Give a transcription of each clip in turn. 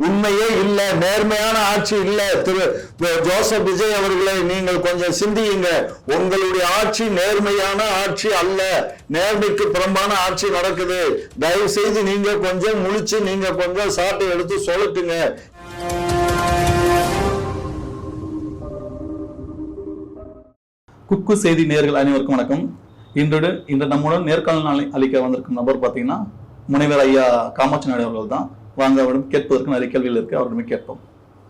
உண்மையே இல்லை, நேர்மையான ஆட்சி இல்லை. திரு ஜோசப் விஜய் அவர்களை நீங்கள் கொஞ்சம் சிந்தியுங்க. உங்களுடைய ஆட்சி நேர்மையான ஆட்சி அல்ல, நேர்மைக்கு புறம்பான ஆட்சி நடக்குது. தயவு செய்து நீங்க கொஞ்சம் முழிச்சு நீங்க கொஞ்சம் சாட்டை எடுத்து சொல்லட்டுங்க. குக்கு செய்தி நேயர்கள் அனைவருக்கும் வணக்கம். இன்று நம்முடன் நேர்காணல் அளிக்க வந்திருக்கும் நபர் பார்த்தீங்கன்னா முனைவர் ஐயா காமாட்சி நாயுடு அவர்கள் தான். வாங்க, அவரிடம் கேட்பதற்கு நிறைய கேள்விகள் இருக்கு, அவரிடமே கேட்போம்.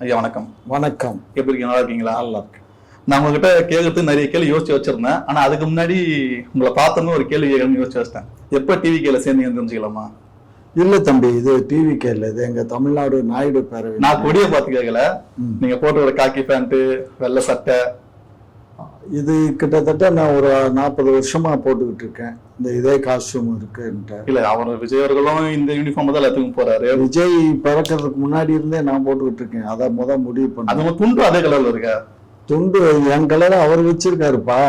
ஐயா வணக்கம். வணக்கம். எப்படி இருக்கீங்க? நல்லா இருக்கீங்களா? நல்லா இருக்கு. நான் உங்ககிட்ட கேட்கறதுக்கு நிறைய கேள்வி யோசிச்சு வச்சிருந்தேன். ஆனா அதுக்கு முன்னாடி உங்களை பார்த்தோன்னு ஒரு கேள்வி யோசிச்சு வச்சிட்டேன். எப்ப டிவி கேல சேர்ந்தீங்கன்னு தெரிஞ்சுக்கலாமா? இல்ல தம்பி, இது டிவி கேல, இது எங்க தமிழ்நாடு நாயுடு பேரவை. நான் கொடியை பார்த்து கேட்கல, நீங்க போட்டு ஒரு காக்கி பேண்ட் வெள்ளை சட்டை, இது கிட்டத்தட்ட நான் ஒரு 40 வருஷமா போட்டுக்கிட்டு இருக்கேன். இந்த இதே காஸ்டியூம் இருக்குன்ட்டு. இல்ல, அவர் விஜய் அவர்களும் இந்த யூனிஃபார்ம் தான் எல்லாத்துக்கும் போறாரு. விஜய் பிறக்கிறதுக்கு முன்னாடி இருந்தே நான் போட்டுக்கிட்டு இருக்கேன். அதை முடிவு பண்ண. அது துண்டு அதே கலர்ல இருக்க துண்டு என் கலர் அவர் வச்சிருக்காருப்பா.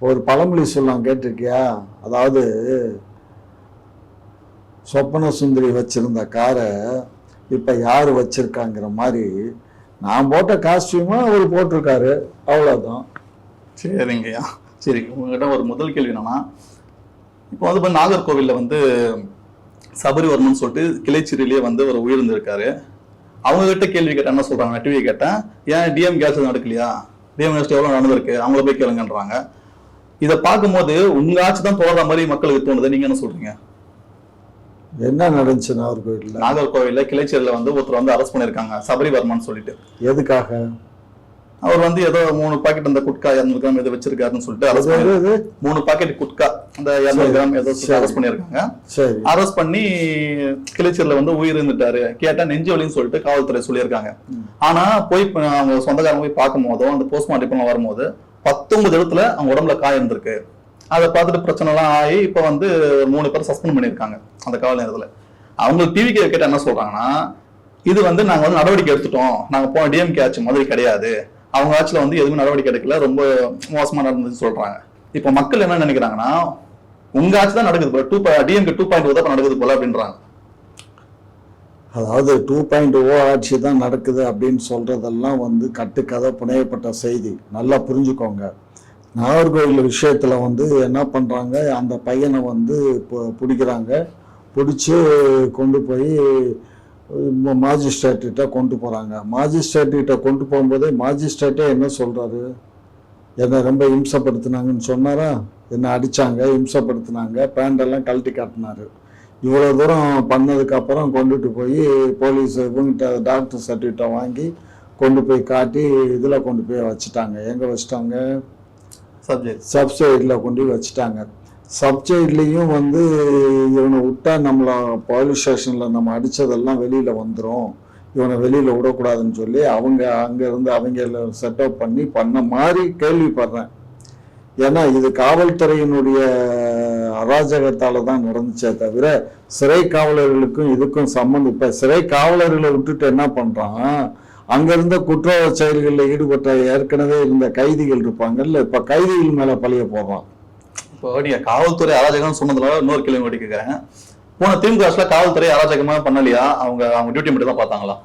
ஒரு பழமொழி சொல்லலாம், கேட்டிருக்கியா? அதாவது சொப்பன சுந்தரி வச்சிருந்த காரை இப்ப யாரு வச்சிருக்காங்கிற மாதிரி நான் போட்ட காஸ்டியூமா அவர் போட்டிருக்காரு, அவ்வளவுதான். சரிங்கய்யா. சரி, உங்ககிட்ட ஒரு முதல் கேள்வி என்னன்னா, இப்போ வந்து நாகர்கோவில்ல வந்து சபரிவர்மன் சொல்லிட்டு கிளைச்சிரிலேயே வந்து ஒரு உயிர்ந்திருக்காரு. அவங்க கிட்ட கேள்வி கேட்டேன், என்ன சொல்றாங்க, டிவியை கேட்டேன், ஏன் டிஎம் கேஸ் நடக்கலையா, டிஎம் கேஸ் எவ்வளவு நடந்திருக்கு, அவங்கள போய் கேளுங்கன்றாங்க. இதை பார்க்கும்போது உங்க ஆட்சி தான் தொடர்ற மாதிரி மக்களுக்கு தோணுது. நீங்க என்ன சொல்றீங்க? என்ன நடந்துச்சு நாகர்கோவில்ல? நாகர்கோவில்ல கிளைச்சேரியில வந்து ஒருத்தர் வந்து அரெஸ்ட் பண்ணிருக்காங்க, சபரிவர்மன் சொல்லிட்டு. எதுக்காக? அவர் வந்து ஏதோ 3 பாக்கெட் அந்த குட்கா 200 கிராம் எதோ வச்சிருக்காருன்னு சொல்லிட்டு அரெஸ்ட் பண்ணி 3 பாக்கெட் குட்கா அந்த 200 கிராம் ஏதோ அரெஸ்ட் பண்ணிருக்காங்க. அரெஸ்ட் பண்ணி கிளைச்சேரியில வந்து உயிர் இருந்துட்டாரு. கேட்டா நெஞ்சு வலின்னு சொல்லிட்டு காவல்துறை சொல்லியிருக்காங்க. ஆனா போய் அவங்க சொந்தக்காரங்க போய் பார்க்கும் போதோ அந்த போஸ்ட்மார்ட்டம் வரும்போது 19 இடத்துல அவங்க உடம்புல காயம் இருந்திருக்கு. அதை பார்த்துட்டு பிரச்சனை எல்லாம் ஆகி இப்ப வந்து 3 பேர் சஸ்பெண்ட் பண்ணிருக்காங்க அந்த காவல் நேரத்துல. அவங்க டிவி கேட்ட என்ன சொல்றாங்கன்னா, இது வந்து நாங்க வந்து நடவடிக்கை எடுத்துட்டோம், நாங்க போன டிஎம்கே ஆட்சி மாதிரி கிடையாது, அவங்க ஆட்சியில வந்து எதுவுமே நடவடிக்கை எடுக்கல, ரொம்ப மோசமா நடந்ததுன்னு சொல்றாங்க. இப்ப மக்கள் என்ன நினைக்கிறாங்கன்னா, உங்க ஆட்சி தான் நடக்குது போல, டிஎம்கே 2.0 தான் நடக்குது போல அப்படின்றாங்க. அதாவது 2.0 ஆட்சி தான் நடக்குது அப்படின்னு சொல்றதெல்லாம் வந்து கட்டுக்கதை, புனையப்பட்ட செய்தி. நல்லா புரிஞ்சுக்கோங்க. நாகர்கோவில் விஷயத்துல வந்து என்ன பண்றாங்க, அந்த பையனை வந்து பிடிக்கிறாங்க, பிடிச்சி கொண்டு போய் மாஜிஸ்ட்ரேட்ட கொண்டு போறாங்க. மாஜிஸ்ட்ரேட்ட கொண்டு போகும்போதே மாஜிஸ்ட்ரேட்டே என்ன சொல்றாரு, என்னை ரொம்ப இம்சப்படுத்தினாங்கன்னு சொன்னாரா, என்ன அடிச்சாங்க, இம்சப்படுத்தினாங்க, பேண்டெல்லாம் கழட்டி காட்டினாரு. இவ்வளவு தூரம் பண்ணதுக்கு அப்புறம் கொண்டுட்டு போய் போலீஸ் இவங்கிட்ட டாக்டர் சர்டிஃபிகேட்டை வாங்கி கொண்டு போய் காட்டி இதுல கொண்டு போய் வச்சுட்டாங்க. எங்க வச்சுட்டாங்க? சப்சைட்ல கொண்டு வச்சுட்டாங்க. சப்சைட்லயும் வந்து இவனை விட்டா நம்மள போலீஸ் ஸ்டேஷன்ல நம்ம அடிச்சதெல்லாம் வெளியில வந்துடும், இவனை வெளியில விடக்கூடாதுன்னு சொல்லி அவங்க அங்க இருந்து அவங்க செட்டப் பண்ண மாதிரி கேள்விப்படுறேன். ஏன்னா இது காவல்துறையினுடைய அராஜகத்தால தான் நடந்துச்சே தவிர சிறை காவலர்களுக்கும் இதுக்கும் சம்பந்தம். இப்ப சிறை காவலர்களை விட்டுட்டு என்ன பண்றான், அங்க இருந்த குற்ற செயல்களில் ஈடுபட்ட ஏற்கனவே இருந்த கைதிகள் இருப்பாங்கல்ல, இப்ப கைதிகள் மேல பழிய போடுறான். இப்போ நீங்க காவல்துறை அராஜகம் சொன்னதுனால இன்னொரு கேள்வி கேட்கிறேன். போன திமுக ஆட்சியில காவல்துறை அராஜகமா பண்ணலையா? அவங்க டியூட்டி மட்டும் தான் பார்த்தாங்களா?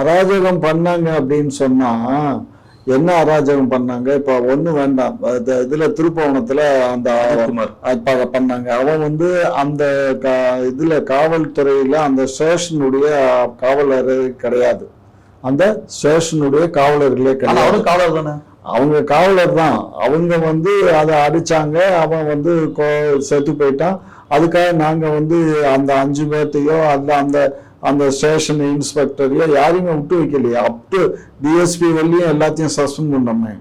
அராஜகம் பண்ணாங்க அப்படின்னு சொன்னா என்ன அராஜகம் பண்ணாங்க? இப்ப ஒண்ணு வேண்டாம், இதுல திருப்பவனத்துல அந்த பண்ணாங்க. அவன் வந்து அந்த இதுல காவல்துறையில அந்த ஸ்டேஷனுடைய காவலர் கிடையாது, அந்த ஸ்டேஷனுடைய காவலர்களே கிடையாது. காவலர் தானே, அவங்க காவலர் தான். அவங்க வந்து அதை அடிச்சாங்க, அவன் வந்து செத்து போயிட்டான். அதுக்காக நாங்க வந்து அந்த 5 பேர்த்தையோ அந்த அந்த ஸ்டேஷன் இன்ஸ்பெக்டரையோ யாரையுமே விட்டு வைக்கலையா? அப்டு டிஎஸ்பி வரையும் எல்லாத்தையும் சஸ்பெண்ட் பண்ணோமே.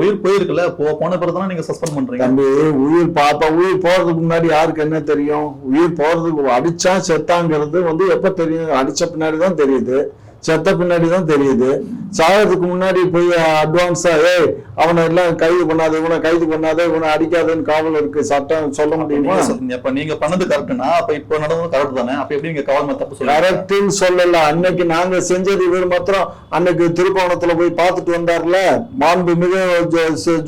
உயிர் போயிருக்குல்ல, போன பிறகுதான் நீங்க சஸ்பெண்ட் பண்றீங்க. தம்பி, உயிர் போறதுக்கு முன்னாடி யாருக்கு என்ன தெரியும்? உயிர் போறதுக்கு அடிச்சா செத்தாங்கிறது வந்து எப்ப தெரியும்? அடிச்ச பின்னாடிதான் தெரியுது, செத்த பின்னாடிதான் தெரியுது. சாகிறதுக்கு முன்னாடி போய் அட்வான்ஸா அவனை எல்லாம் கைது பண்ணாத, இவனை கைது பண்ணாத, இவனை அடிக்காதன்னு காவலருக்கு சட்டம் சொல்ல முடியுமா? அப்ப நீங்க பண்ணது கரெக்ட்னா அப்ப இப்ப நடந்தது கரெக்ட் தானே? அப்ப எப்படி நீங்க காவல் தப்பு சொல்ல? கரெக்ட்னு சொல்லல. அன்னைக்கு நாங்க செஞ்சது இவர் மாத்திரம் அன்னைக்கு திருப்பவனத்துல போய் பார்த்துட்டு வந்தார்ல, மாண்புமிகு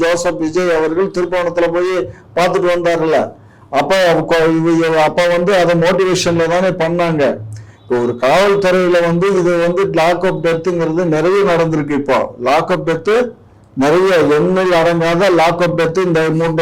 ஜோசப் விஜய் அவர்கள் திருப்பவனத்துல போய் பார்த்துட்டு வந்தார்ல. அப்ப வந்து அதை மோட்டிவேஷன்ல தானே பண்ணாங்க. ஒரு காவல்துறையில வந்து இது வந்து லாக் அப் டெத்துங்கிறது நிறைய நடந்திருக்கு. இப்போ லாக் அப் டெத்து நிறைய எண்ணில் அடங்காத லாக் அப் டெத்து இந்த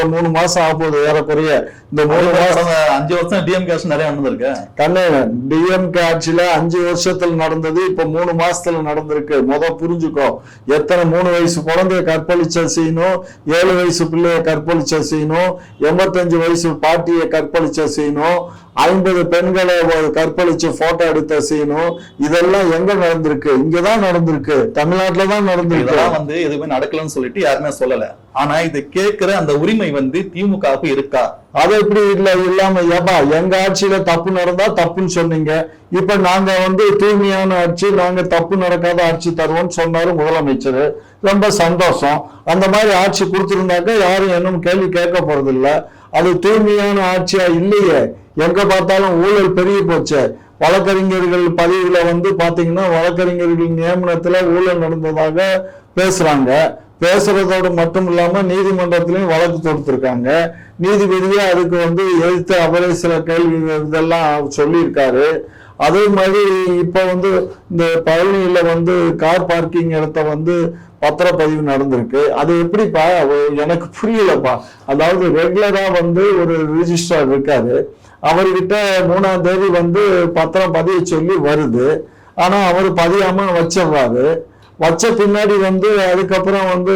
3 மாசம் ஆகுது ஏறக்குறைய. இந்த 3 மாசம் 5 வருஷம் டிஎம்கே ஆட்சி நிறைய நடந்திருக்கு. கண்ணே, டிஎம்கே ஆட்சியில 5 வருஷத்துல நடந்தது இப்ப 3 மாசத்துல நடந்திருக்கு. புரிஞ்சுக்கோ, எத்தனை 3 வயசு குழந்தைய கற்பழிச்ச செய்யணும், 7 வயசு பிள்ளைய கற்பழிச்ச செய்யணும், 85 வயசு பாட்டியை கற்பழிச்ச செய்யணும், 50 பெண்களை கற்பழிச்சு போட்டோ எடுத்த செய்யணும். இதெல்லாம் எங்க நடந்திருக்கு? இங்கதான் நடந்திருக்கு, தமிழ்நாட்டுல தான் நடந்திருக்கு. இதெல்லாம் வந்து எதுவுமே நடக்கலன்னு சொல்லிட்டு யாருமே சொல்லல. ஆனா இதை கேட்கிற அந்த உரிமை வந்து திமுகவுக்கு இருக்கா? அதை எப்படி இல்லாம ஏப்பா எங்க ஆட்சியில தப்பு நடந்தா தப்புன்னு சொன்னீங்க, இப்ப நாங்க வந்து தூய்மையான ஆட்சி, நாங்க தப்பு நடக்காத ஆட்சி தருவோம்னு சொன்னாரு முதலமைச்சர். ரொம்ப சந்தோஷம். அந்த மாதிரி ஆட்சி கொடுத்திருந்தாக்க யாரும் இன்னும் கேள்வி கேட்க போறது இல்ல. அது தூய்மையான ஆட்சியா இல்லையே, எங்க பார்த்தாலும் ஊழல் பெருகி போச்சு. வழக்கறிஞர்கள் பதிவுல வந்து பாத்தீங்கன்னா வழக்கறிஞர்கள் நியமனத்துல ஊழல் நடந்ததாக பேசுறாங்க. பேசுறதோடு மட்டும் இல்லாம நீதிமன்றத்திலையும் வழக்கு தொடுத்திருக்காங்க. நீதிபதியே அதுக்கு வந்து எதிர்த்து அவரே சில கேள்வி இதெல்லாம் சொல்லியிருக்காரு. அதே மாதிரி இப்ப வந்து இந்த பழனியில வந்து கார் பார்க்கிங் இடத்த வந்து பத்திரப்பதிவு நடந்திருக்கு. அது எப்படிப்பா எனக்கு புரியலப்பா. அதாவது ரெகுலரா வந்து ஒரு ரிஜிஸ்ட்ரார் இருக்காரு, அவர்கிட்ட 3ஆம் தேதி வந்து பத்திரம் பதிய சொல்லி வருது. ஆனா அவர் பதியாம வச்சிடுறாரு. வச்ச பின்னாடி வந்து அதுக்கப்புறம் வந்து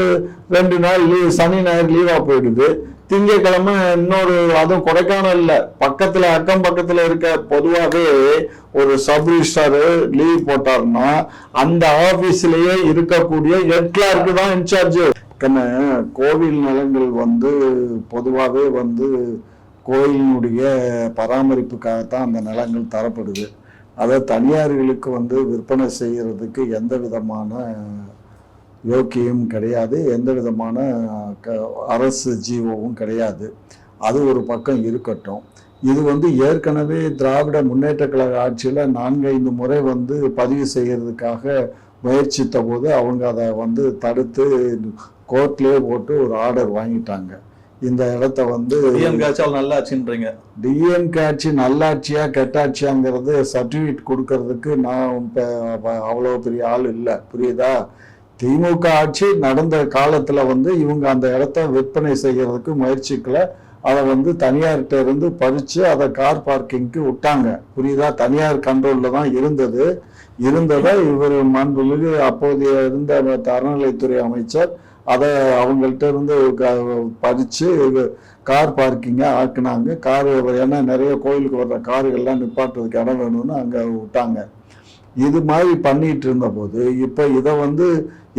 2 நாள் லீவ், சனி ஞாயிறு லீவா போயிடுது. திங்கட்கிழமை இன்னொரு, அதுவும் கொடைக்கானல்ல பக்கத்துல அக்கம் பக்கத்துல இருக்க பொதுவாகவே ஒரு சப் ரிஜிஸ்ட்ரார் லீவ் போட்டாருன்னா அந்த ஆபீஸ்லயே இருக்கக்கூடிய ஹெட் கிளார்க்கு தான் இன்சார்ஜ். கோவில் நிலங்கள் வந்து பொதுவாகவே வந்து கோயிலினுடைய பராமரிப்புக்காகத்தான் அந்த நிலங்கள் தரப்படுது. அதை தனியார்களுக்கு வந்து விற்பனை செய்யறதுக்கு எந்த விதமான யோக்கியம் கிடையாது, எந்த விதமான அரசு ஜீவோவும் கிடையாது. அது ஒரு பக்கம் இருக்கட்டும். இது வந்து ஏற்கனவே திராவிட முன்னேற்ற கழக ஆட்சியில் 4-5 முறை வந்து பதிவு செய்யறதுக்காக முயற்சித்த போது அவங்க அதை வந்து தடுத்து கோர்ட்லேயே போட்டு ஒரு ஆர்டர் வாங்கிட்டாங்க. இந்த இடத்த வந்து நல்லாட்சின்றீங்க. டிஎம்கே ஆட்சி நல்லாட்சியா கெட்டாட்சியாங்கிறது சர்டிபிகேட் கொடுக்கறதுக்கு நான் அவ்வளோ பெரிய ஆள் இல்லை, புரியுதா? திமுக ஆட்சி நடந்த காலத்துல வந்து இவங்க அந்த இடத்த விற்பனை செய்யறதுக்கு முயற்சிக்கல. அதை வந்து தனியார்கிட்ட இருந்து பறிச்சு அதை கார் பார்க்கிங்க்கு விட்டாங்க, புரியுதா? தனியார் கண்ட்ரோல்ல தான் இருந்ததை இவர் மாண்புமிகு அப்போதைய இருந்த அறநிலைத்துறை அமைச்சர் அதை அவங்கள்ட்ட இருந்து பறிச்சு கார் பார்க்கிங்கா ஆக்குனாங்க. கார், ஏன்னா நிறைய கோயிலுக்கு வர்ற கார்கள்லாம் நிப்பாட்டுறதுக்கு இடம் வேணும்னு அங்க விட்டாங்க. இது மாதிரி பண்ணிட்டு இருந்த போது இப்ப இதை வந்து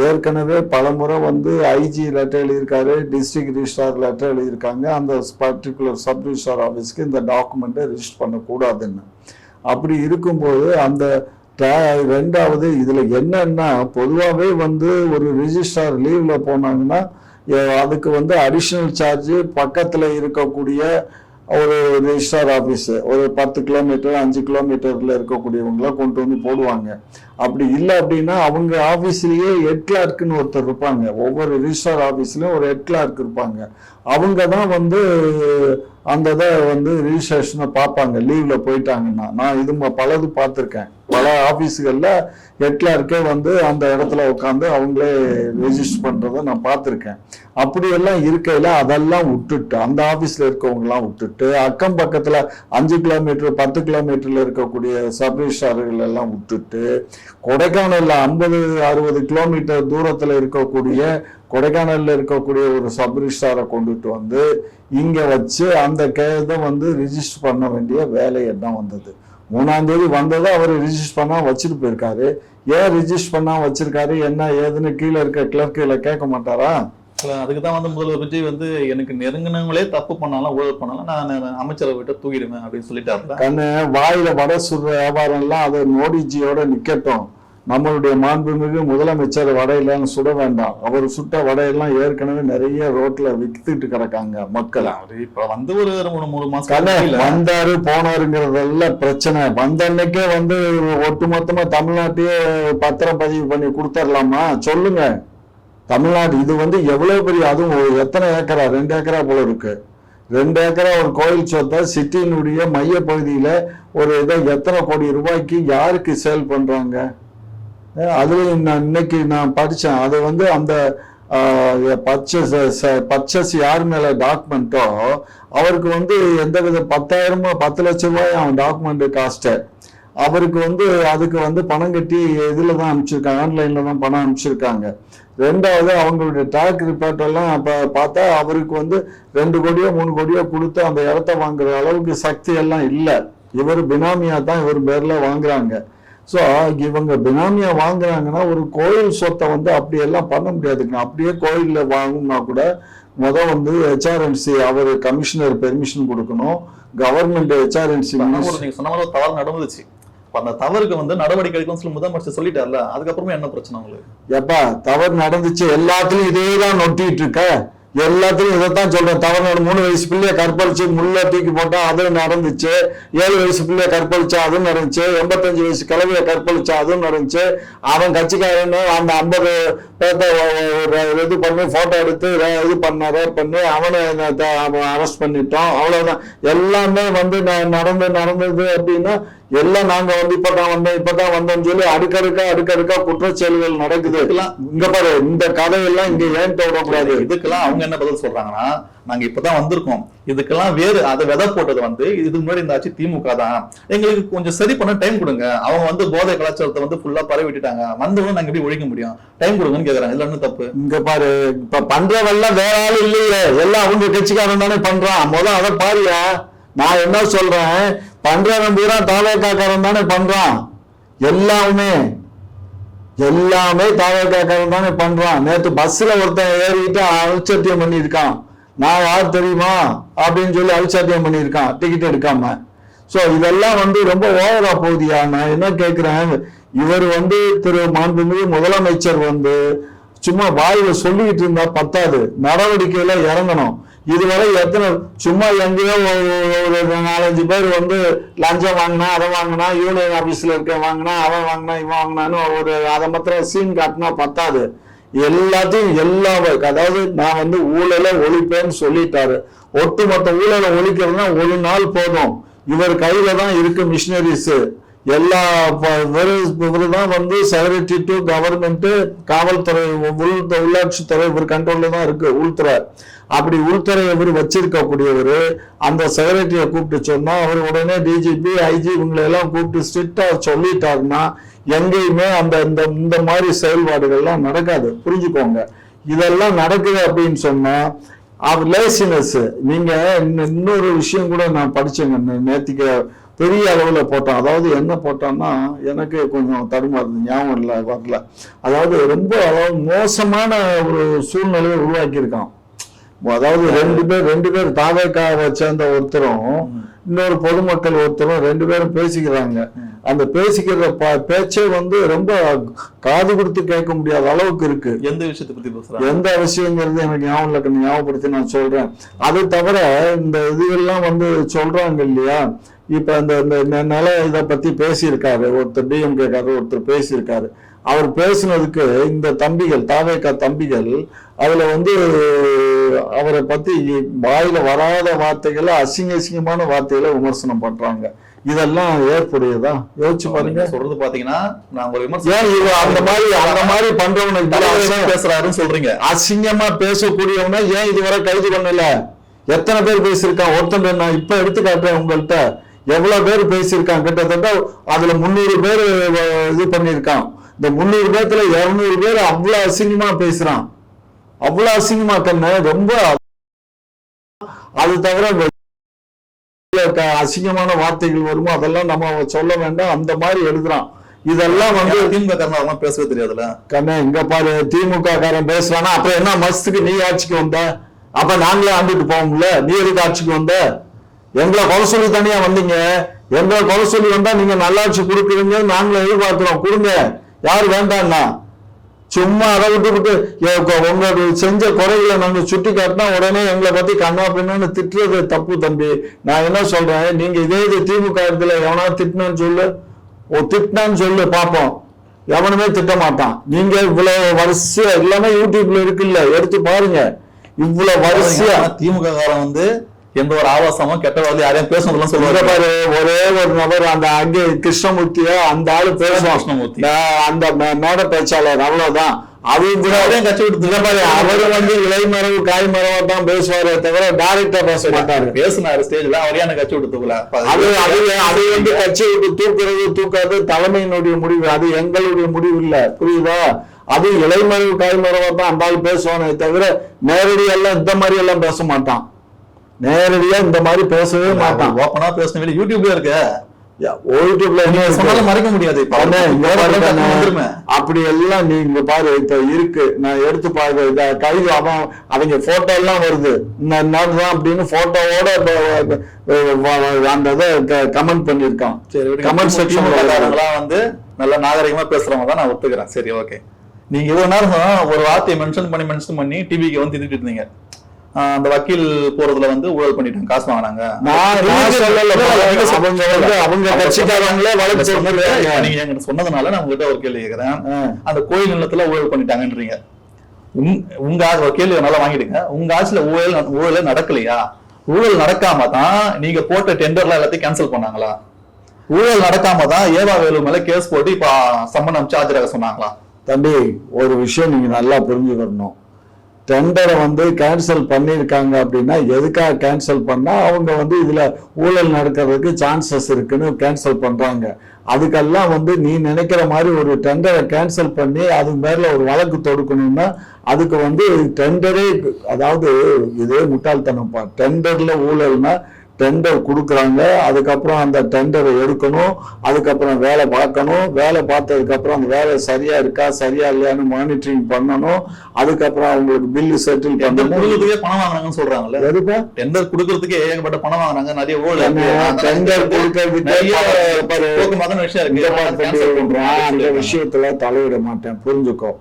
ஏற்கனவே பலமுறை வந்து ஐஜி லெட்டர் எழுதியிருக்காரு, டிஸ்ட்ரிக்ட் ரிஜிஸ்ட்ரார் லெட்டர் எழுதியிருக்காங்க, அந்த பர்டிகுலர் சப் ரிஜிஸ்ட்ரார் ஆஃபீஸ்க்கு இந்த டாக்குமெண்ட்டை ரிஜிஸ்டர் பண்ணக்கூடாதுன்னு. அப்படி இருக்கும்போது அந்த 2வது இதுல என்னன்னா, பொதுவாகவே வந்து ஒரு ரிஜிஸ்ட்ரார் லீவ்ல போனாங்கன்னா அதுக்கு வந்து அடிஷனல் சார்ஜ் பக்கத்துல இருக்கக்கூடிய ஒரு ரிஜிஸ்ட்ரார் ஆஃபீஸ் ஒரு 10 கிலோமீட்டர் 5 கிலோமீட்டர்ல இருக்கக்கூடியவங்கள கொண்டு வந்து போடுவாங்க. அப்படி இல்லை அப்படின்னா அவங்க ஆஃபீஸ்லயே ஹெட் கிளார்க்குன்னு ஒருத்தர் இருப்பாங்க. ஒவ்வொரு ரிஜிஸ்ட்ரார் ஆஃபீஸ்லயும் ஒரு ஹெட் கிளார்க் இருப்பாங்க. அவங்க தான் வந்து அந்த இதை வந்து ரிஜிஸ்ட்ரேஷனை பார்ப்பாங்க லீவ்ல போயிட்டாங்கன்னா. நான் இது பலது பார்த்துருக்கேன். பல ஆஃபீஸுகளில் ஹெட் கிளார்க்கே வந்து அந்த இடத்துல உட்காந்து அவங்களே ரெஜிஸ்டர் பண்றதை நான் பார்த்துருக்கேன். அப்படியெல்லாம் இருக்கையில அதெல்லாம் விட்டுட்டு அந்த ஆஃபீஸில் இருக்கவங்கலாம் விட்டுட்டு அக்கம் பக்கத்தில் 5 கிலோமீட்டர் 10 கிலோமீட்டர்ல இருக்கக்கூடிய சப் ரிஜிஸ்ட்ரார்கள் எல்லாம் விட்டுட்டு கொடைக்கானல்ல 50-60 கிலோமீட்டர் தூரத்தில் இருக்கக்கூடிய கொடைக்கானல்ல இருக்கக்கூடிய ஒரு சப் ரிஜிஸ்ட்ராரை கொண்டுட்டு வந்து இங்க வச்சு அந்த இதை வந்து ரிஜிஸ்டர் பண்ண வேண்டிய வேலை என்ன வந்தது. 3ஆம் தேதி வந்ததை அவர் ரிஜிஸ்டர் பண்ணா வச்சுட்டு போயிருக்காரு. ஏன் ரிஜிஸ்டர் பண்ணா வச்சிருக்காரு என்ன ஏதுன்னு கீழே இருக்க கிளர்க்குகளை கேட்க மாட்டாரா? அதுக்குதான் வந்து முதல்வர் விஜய் வந்து எனக்கு நெருங்கினவங்களே தப்பு பண்ணாலும் ஊழல் பண்ணாலும் நான் அமைச்சரை விட்டு தூக்கிடுவேன் அப்படின்னு சொல்லிட்டாரு. கண்ணு வாயில வடை சுடுற வியாபாரம் எல்லாம் அது மோடிஜியோட நிக்கட்டும். நம்மளுடைய மாண்புமிகு முதலமைச்சர் வடையில சுட வேண்டாம். அவர் சுட்ட வடையெல்லாம் ஏற்கனவே நிறைய ரோட்ல வித்துட்டு கிடக்காங்க மக்கள். இப்ப வந்து ஒரு 3 மாசம் வந்தாரு போனாருங்கிறதெல்லாம் பிரச்சனை. வந்த அன்னைக்கே வந்து ஒட்டுமொத்தமா தமிழ்நாட்டையே பத்திரம் பதிவு பண்ணி கொடுத்துடலாமா சொல்லுங்க? தமிழ்நாடு இது வந்து எவ்வளவு பெரிய, அதுவும் எத்தனை ஏக்கரா 2 ஏக்கரா போல இருக்கு. 2 ஏக்கரா ஒரு கோயில் சொத்தை சிட்டியினுடைய மைய பகுதியில ஒரு இதை எத்தனை கோடி ரூபாய்க்கு யாருக்கு சேல் பண்றாங்க? அதுலயும் இன்னைக்கு நான் படிச்சேன். அது வந்து அந்த பர்ச்சேஸ் யார் மேல டாக்குமெண்ட்டோ அவருக்கு வந்து எந்த வித 10 லட்சம் ரூபாய் அவன் டாக்குமெண்ட் காஸ்ட். அவருக்கு வந்து அதுக்கு வந்து பணம் கட்டி இதுல தான் அனுப்பிச்சிருக்காங்க, ஆன்லைன்ல தான் பணம் அனுப்பிச்சிருக்காங்க. 2வது அவங்களுடைய டாக் ரிப்போர்ட் எல்லாம் பார்த்தா அவருக்கு வந்து 2 கோடியோ 3 கோடியோ கொடுத்து அந்த இடத்த வாங்குற அளவுக்கு சக்தி எல்லாம் இல்லை. இவர் பினாமியா தான் இவர் பேர்ல வாங்குறாங்க. ஸோ இவங்க பினாமியா வாங்குறாங்கன்னா ஒரு கோயில் சொத்தை வந்து அப்படியெல்லாம் பண்ண முடியாதுங்க. அப்படியே கோயிலில் வாங்கணும்னா கூட வந்து HRNC அவர் கமிஷனர் பெர்மிஷன் கொடுக்கணும். கவர்மெண்ட் HRNC நீங்க சொன்ன மாதிரி தவறு நடந்துச்சு. அந்த தவறுக்கு வந்து நடவடிக்கை எடுக்கணும்னு சொல்லி முதலமைச்சர் சொல்லிட்டார்ல, அதுக்கப்புறமா என்ன பிரச்சனை உங்களுக்கு? எப்பா தவறு நடந்துச்சு, எல்லாத்துலயும் இதே தான் நொட்டிட்டு இருக்க, எல்லாத்துலயும் இதைத்தான் சொல்றேன். தவறு 3 வயசு பிள்ளைய கற்பழிச்சு முள்ள தூக்கி போட்டா அதுவும் நடந்துச்சு, 7 வயசு பிள்ளைய கற்பழிச்சா அதுவும் நடந்துச்சு, 85 வயசு கிழவிய கற்பழிச்சா அதுவும் நடந்துச்சு. அவன் கட்சிக்காரன்னு அந்த 50 பேர்த்த இது பண்ணி போட்டோ எடுத்து இது ரேப் பண்ணி அவனை அரெஸ்ட் பண்ணிட்டோம். அவ்வளவுதான். எல்லாமே வந்து நடந்தது அப்படின்னா எல்லாம் நாங்க வந்து இப்பதான் வந்தோம்னு சொல்லி அடுக்கடுக்கா குற்றச்செயல்கள் நடக்குது. இங்க பாரு, இந்த கதையெல்லாம் இங்க ஏன் விடக்கூடாது. இதுக்கெல்லாம் அவங்க என்ன பதில் சொல்றாங்கன்னா, நாங்க இப்பதான் வந்திருக்கோம், இதுக்கெல்லாம் வேறு அதை விதை போட்டது வந்து இதுக்கு முன்னாடி இந்த ஆட்சி திமுக தான், எங்களுக்கு கொஞ்சம் சரி பண்ண டைம் கொடுங்க. அவங்க வந்து போதை கலாச்சாரத்தை வந்து ஃபுல்லா பரவி விட்டுட்டாங்க, வந்தவங்க நாங்க எப்படி ஒழிக்க முடியும், டைம் கொடுங்கன்னு கேக்குறாங்க. இல்ல ஒன்னும் தப்பு. இங்க பாரு, இப்ப பண்றவெல்லாம் வேற ஆளு இல்லையே, எல்லாம் அவங்க கட்சிக்காரன் தானே பண்றான். முதல்ல அதை பாருயா. நான் என்ன சொல்றேன், பண்றவன் பூரா தாவேக்காரன் தானே பண்றான். எல்லாமே தாவேக்காரன் தானே பண்றான். நேற்று பஸ்ல ஒருத்தன் ஏறிட்டு அலட்சியம் பண்ணியிருக்கான். நான் யார் தெரியுமா அப்படின்னு சொல்லி அலட்சியம் பண்ணியிருக்கான் டிக்கெட் எடுக்காம. சோ இதெல்லாம் வந்து ரொம்ப ஓவரா போகுதியா. நான் என்ன கேட்கிறேன், இவர் வந்து மாண்புமிகு முதலமைச்சர் வந்து சும்மா வாயில சொல்லிக்கிட்டு இருந்தா பத்தாது, நடவடிக்கையில இறங்கணும். இதுவரை எத்தனை சும்மா எங்கேயோ ஒரு 4-5 பேர் வந்து லஞ்சம் வாங்கினா, அதை வாங்கினா, யூனியன் ஆபீஸ்ல இருக்க வாங்கினா, அவன் வாங்கினா, இவன் வாங்கினான்னு ஒரு அதை மாத்திரம் சீன் காட்டினா பத்தாது. எல்லாத்தையும் அதாவது நான் வந்து ஊழலை ஒழிப்பேன்னு சொல்லிட்டாரு. ஒட்டுமொத்த ஊழலை ஒழிக்கிறதுனா ஒரு நாள் போதும். இவர் கையில தான் இருக்கு மிஷினரிஸ். எல்லா இவருதான் வந்து செக்ரட்டரி டு கவர்மெண்ட், காவல்துறை, உள்ளாட்சித்துறை இவர் கண்ட்ரோல்ல தான் இருக்கு, உள்துறை. அப்படி உள்துறை இவர் வச்சிருக்கக்கூடியவர் அந்த செக்ரட்டரியை கூப்பிட்டு சொன்னா அவர் உடனே டிஜிபி, ஐஜி இவங்களை எல்லாம் கூப்பிட்டு ஸ்ட்ரிக்டா சொல்லிட்டாருன்னா எங்கேயுமே இந்த மாதிரி செயல்பாடுகள்லாம் நடக்காது. புரிஞ்சுக்கோங்க. இதெல்லாம் நடக்குது அப்படின்னு சொன்னா லேசினஸ். நீங்க இன்னொரு விஷயம் கூட நான் படிச்சேங்க, நேத்திக்கு பெரிய அளவுல போட்டான். அதாவது என்ன போட்டான்னா எனக்கு கொஞ்சம் தடுமாறுது, ஞாபகம் வரல. அதாவது ரொம்ப மோசமான ஒரு சூழ்நிலையை உருவாக்கி இருக்கான். அதாவது ரெண்டு பேர் தாவேக்காவை சேர்ந்த ஒருத்தரும் இன்னொரு பொதுமக்கள் ஒருத்தரும் 2 பேரும் பேசிக்கிறாங்க. அந்த பேசிக்கிற பேச்சே வந்து ரொம்ப காது கொடுத்து கேட்க முடியாத அளவுக்கு இருக்கு. எந்த விஷயத்தை பத்தி பேசுறாங்க, எந்த விஷயங்கிறது எனக்கு ஞாபகப்படுத்தி நான் சொல்றேன். அது தவிர இந்த இதுகள்லாம் வந்து சொல்றாங்க இல்லையா. இப்ப இந்த நில இதை பத்தி பேசியிருக்காரு ஒருத்தர், டிஎம்கே காரர் ஒருத்தர் பேசியிருக்காரு. அவர் பேசினதுக்கு இந்த தம்பிகள், தாவேக்கா தம்பிகள், அதுல வந்து அவரை பத்தி வாயில வராத வார்த்தைகளை, அசிங்கமான வார்த்தைகளை விமர்சனம் பண்றாங்க. இதெல்லாம் ஏற்புடையதா? யோசிச்சு பாருங்க. சொல்றது பாத்தீங்கன்னா அந்த மாதிரி பண்றவனுக்கு பேசுறாருன்னு சொல்றீங்க. அசிங்கமா பேசக்கூடியவன ஏன் இதுவரை கைது பண்ணல? எத்தனை பேர் பேசியிருக்கான்? ஒருத்தன் நான் இப்ப எடுத்து காட்டுறேன் உங்கள்கிட்ட. எவ்வளவு பேர் பேசியிருக்கான்? கிட்டத்தட்ட அதுல 300 பேர் இது பண்ணிருக்கான். இந்த 300 பேர்த்துல 200 பேர் அவ்வளவு அசிங்கமா பேசுறான். அவ்வளவு அசிங்கமா கண்ணு ரொம்ப. அது தவிர அசிங்கமான வார்த்தைகள் வருமோ அதெல்லாம் நம்ம சொல்ல வேண்டாம். அந்த மாதிரி எழுதுறான். இதெல்லாம் வந்து திமுக காரன் பேசவே தெரியாதுல்ல கண்ணே. இங்க பாரு, திமுக காரன் பேசுறானா அப்புறம் என்ன மஸ்துக்கு நீ ஆட்சிக்கு வந்த? அப்ப நாங்களே ஆண்டுட்டு போவோம்ல. நீ எதுக்கு ஆட்சிக்கு வந்த? எங்களை கொலை சொல்லி தனியா வந்தீங்க. எங்களை கொலை சொல்லி வந்தா நீங்க நல்லாட்சி கொடுக்குறீங்க, நாங்களும் எதிர்பார்க்கிறோம், கொடுங்க. யாரு வேண்டாம்னா சும்மா அதை விட்டுவிட்டு உங்க செஞ்ச குறைகளை நாங்க சுட்டி காட்டினா உடனே எங்களை பத்தி கண்ணா பின்னான்னு திட்டுறது தப்பு தம்பி. நான் என்ன சொல்றேன், நீங்க இதே திமுக இடத்துல எவனா திட்டினான்னு சொல்லு பாப்போம். எவனுமே திட்ட மாட்டான். நீங்க இவ்வளவு வரிசையா எல்லாமே யூடியூப்ல இருக்குல்ல, எடுத்து பாருங்க. இவ்வளவு வரிசையா திமுக காரன் வந்து எந்த ஒரு ஆபாசமும் கெட்ட வார்த்தை யாரையும் பேசணும்லாம் சொல்லுவாங்க பாரு. ஒரே ஒரு நபர் அந்த அங்கே கிருஷ்ணமூர்த்திய அந்த ஆளு பேசுவான், கிருஷ்ணமூர்த்தி அந்த மேட பேச்சாளர், அவ்வளவுதான். அவங்க கூட கட்சி விட்டு அவரு வந்து இலைமறைவு காய்மறைவா தான் பேசுவாரே தவிர டைரக்டா பேச மாட்டாரு. பேசினாரு ஸ்டேஜ்ல, அவரையான கட்சி விட்டு தூக்கல. அது வந்து கட்சி விட்டு தூக்குறது தூக்காது தலைமையினுடைய முடிவு, அது எங்களுடைய முடிவு இல்ல, புரியுதா? அது இலைமறைவு காய்மறைவா தான் அந்த ஆள் பேசுவானே தவிர நேரடியெல்லாம் இந்த மாதிரி எல்லாம் பேச மாட்டான். நேரடியா இந்த மாதிரி பேசவே மாட்டான். ஓப்பனா பேசணும். யூடியூப்ல இருக்க மறைக்க முடியாது. அப்படி எல்லாம் நீங்க பாரு, இப்ப இருக்கு, நான் எடுத்து பாரு, கைது அவங்க போட்டோ எல்லாம் வருது தான் அப்படின்னு போட்டோவோட அந்த இதை கமெண்ட் பண்ணிருக்கான். கமெண்ட் செக்ஷன்ல வந்து நல்ல நாகரிகமா பேசுறவங்க தான் நான் ஒத்துக்கிறேன். சரி, ஓகே. நீங்க இவ்வளவு நேரம் ஒரு வார்த்தையை மென்ஷன் பண்ணி டிவிக்கு வந்து திட்டிட்டு இருந்தீங்க. அந்த வக்கீல் போறதுல வந்து ஊழல் பண்ணிட்டாங்க, காசு வாங்கினாங்க. அவங்க கட்சிக்காரங்களே வழக்கு நீங்க என்கிட்ட சொன்னதுனால நான் உங்ககிட்ட ஒரு கேள்வி கேட்கிறேன். அந்த கோயில் நிலத்துல ஊழல் பண்ணிட்டாங்கன்றீங்க. உங்க ஒரு கேள்வி நல்லா வாங்கிடுங்க. உங்க ஆட்சியில ஊழல் நடக்கலையா? ஊழல் நடக்காம தான் நீங்க போட்ட டெண்டர்ல எல்லாத்தையும் கேன்சல் பண்ணாங்களா? ஊழல் நடக்காம தான் ஏவா வேலு மேல கேஸ் போட்டு இப்ப சம்மன் அமைச்சு ஆஜராக சொன்னாங்களா? தம்பி, ஒரு விஷயம் நீங்க நல்லா புரிஞ்சுக்கணும். டெண்டரை வந்து கேன்சல் பண்ணியிருக்காங்க அப்படின்னா எதுக்காக கேன்சல் பண்ணா அவங்க வந்து இதுல ஊழல் நடக்கிறதுக்கு சான்சஸ் இருக்குன்னு கேன்சல் பண்றாங்க. அதுக்கெல்லாம் வந்து நீ நினைக்கிற மாதிரி ஒரு டெண்டரை கேன்சல் பண்ணி அது மேல ஒரு வழக்கு தொடுக்கணும்னா அதுக்கு வந்து டெண்டரே, அதாவது இதே முட்டாள்தனம்ப்பா. டெண்டர்ல ஊழல்னா டெண்டர் கொடுக்குறாங்க, அதுக்கப்புறம் அந்த டெண்டரை எடுக்கணும், அதுக்கப்புறம் வேலை பார்க்கணும், வேலை பார்த்ததுக்கு அப்புறம் அந்த வேலை சரியா இருக்கா சரியா இல்லையான்னு மானிட்டரிங் பண்ணணும், அதுக்கப்புறம் அவங்களுக்கு பில்லு செட்டில் பண்ணணும். பணம் வாங்கினாங்கன்னு சொல்றாங்கல்ல, எதுப்பா டெண்டர் கொடுக்கறதுக்கு ஏகப்பட்ட பணம் வாங்கினாங்க, நிறைய ஊழல். டெண்டர் கொடுக்கறதுக்கு அந்த விஷயத்துல தலையிட மாட்டேன், புரிஞ்சுக்கோ.